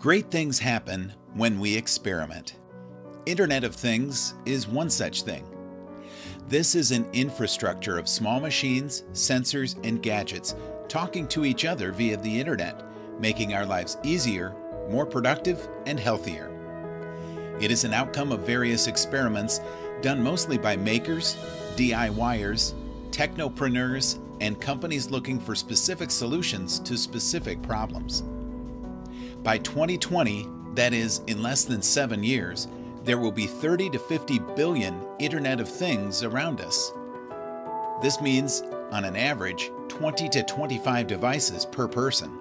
Great things happen when we experiment. Internet of Things is one such thing. This is an infrastructure of small machines, sensors, and gadgets talking to each other via the internet, making our lives easier, more productive, and healthier. It is an outcome of various experiments done mostly by makers, DIYers, technopreneurs, and companies looking for specific solutions to specific problems. By 2020, that is, in less than 7 years, there will be 30 to 50 billion Internet of Things around us. This means, on an average, 20 to 25 devices per person.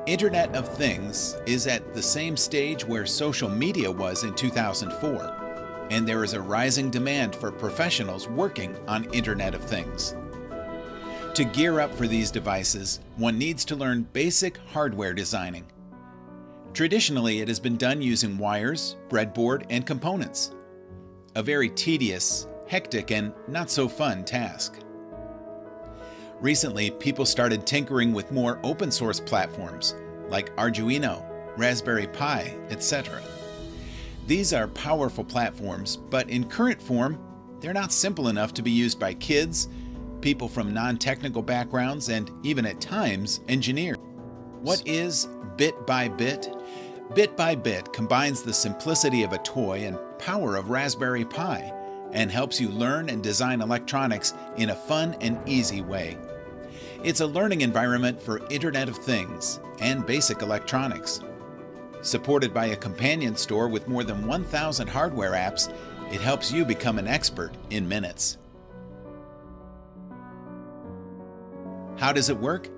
Internet of Things is at the same stage where social media was in 2004, and there is a rising demand for professionals working on Internet of Things. To gear up for these devices, one needs to learn basic hardware designing. Traditionally, it has been done using wires, breadboard, and components. A very tedious, hectic, and not so fun task. Recently, people started tinkering with more open source platforms like Arduino, Raspberry Pi, etc. These are powerful platforms, but in current form, they're not simple enough to be used by kids, people from non-technical backgrounds, and even at times, engineers. What is Bit by Bit? Bit by Bit combines the simplicity of a toy and power of Raspberry Pi and helps you learn and design electronics in a fun and easy way. It's a learning environment for Internet of Things and basic electronics. Supported by a companion store with more than 1,000 hardware apps, it helps you become an expert in minutes. How does it work?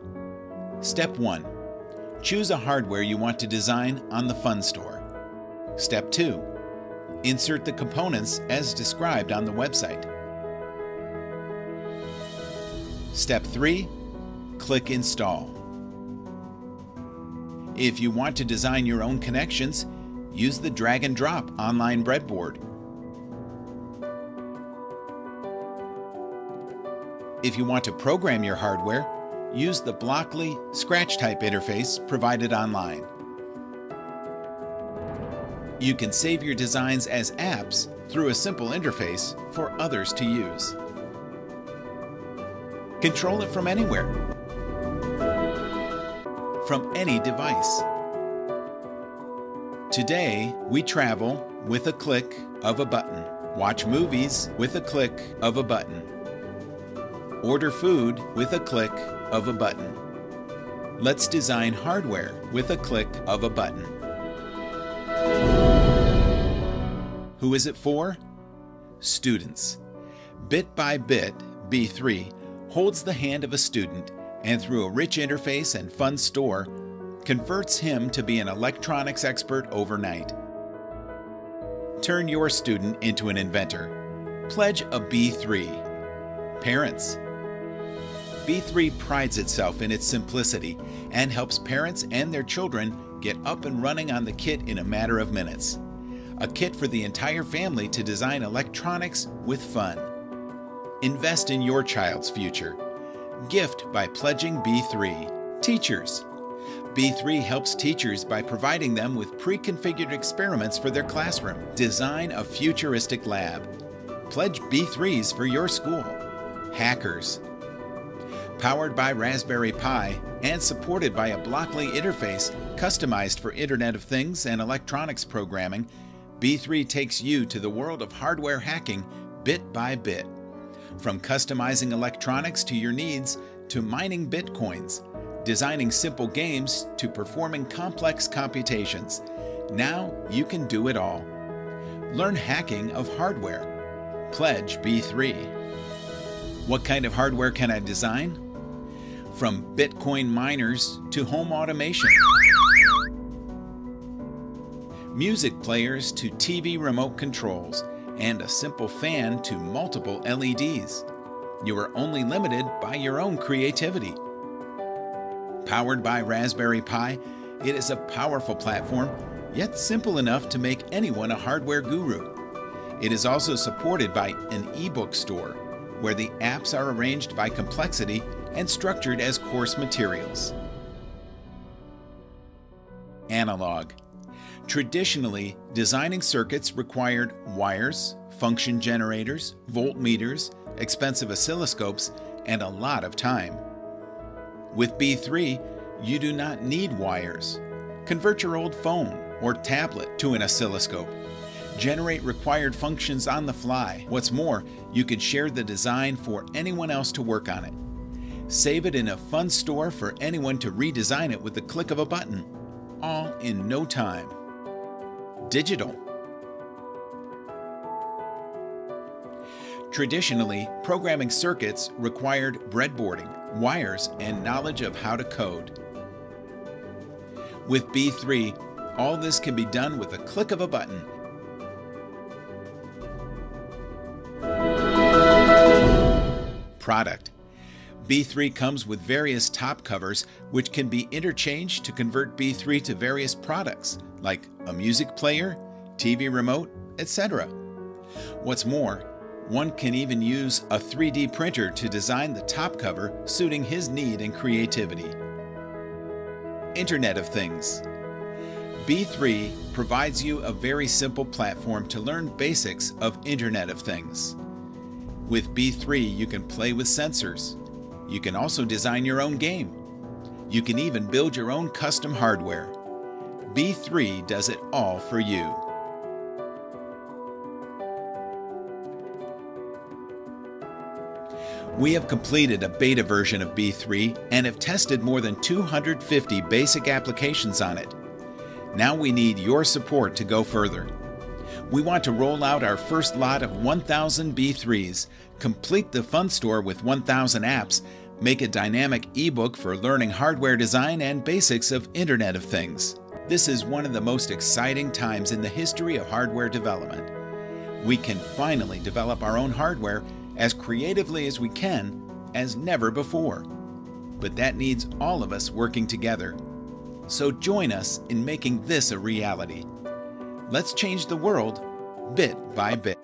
Step 1. Choose a hardware you want to design on the Fun Store. Step 2. Insert the components as described on the website. Step 3. Click Install. If you want to design your own connections, use the drag and drop online breadboard. If you want to program your hardware, use the Blockly Scratch type interface provided online. You can save your designs as apps through a simple interface for others to use. Control it from anywhere, from any device. Today, we travel with a click of a button, watch movies with a click of a button, order food with a click of a button. Let's design hardware with a click of a button. Who is it for? Students. Bit by Bit, B3, holds the hand of a student and through a rich interface and fun store, converts him to be an electronics expert overnight. Turn your student into an inventor. Pledge a B3. Parents. B3 prides itself in its simplicity and helps parents and their children get up and running on the kit in a matter of minutes. A kit for the entire family to design electronics with fun. Invest in your child's future. Gift by pledging B3. Teachers. B3 helps teachers by providing them with pre-configured experiments for their classroom. Design a futuristic lab. Pledge B3s for your school. Hackers. Powered by Raspberry Pi and supported by a Blockly interface customized for Internet of Things and electronics programming, B3 takes you to the world of hardware hacking bit by bit. From customizing electronics to your needs, to mining bitcoins, designing simple games, to performing complex computations. Now you can do it all. Learn hacking of hardware. Pledge B3. What kind of hardware can I design? From Bitcoin miners to home automation, music players to TV remote controls, and a simple fan to multiple LEDs. You are only limited by your own creativity. Powered by Raspberry Pi, it is a powerful platform, yet simple enough to make anyone a hardware guru. It is also supported by an ebook store, where the apps are arranged by complexity and structured as course materials. analog. Traditionally, designing circuits required wires, function generators, voltmeters, expensive oscilloscopes, and a lot of time. With B3, you do not need wires. Convert your old phone or tablet to an oscilloscope. Generate required functions on the fly. What's more, you can share the design for anyone else to work on it. Save it in a fun store for anyone to redesign it with the click of a button, all in no time. Digital. Traditionally, programming circuits required breadboarding, wires, and knowledge of how to code. With B3, all this can be done with a click of a button. Product. B3 comes with various top covers which can be interchanged to convert B3 to various products like a music player, TV remote, etc. What's more, one can even use a 3D printer to design the top cover suiting his need and creativity. Internet of Things. B3 provides you a very simple platform to learn basics of Internet of Things. With B3, you can play with sensors. You can also design your own game. You can even build your own custom hardware. B3 does it all for you. We have completed a beta version of B3 and have tested more than 250 basic applications on it. Now we need your support to go further. We want to roll out our first lot of 1,000 B3s, complete the Fun Store with 1,000 apps, make a dynamic ebook for learning hardware design and basics of Internet of Things. This is one of the most exciting times in the history of hardware development. We can finally develop our own hardware as creatively as we can, as never before. But that needs all of us working together. So join us in making this a reality. Let's change the world bit by bit.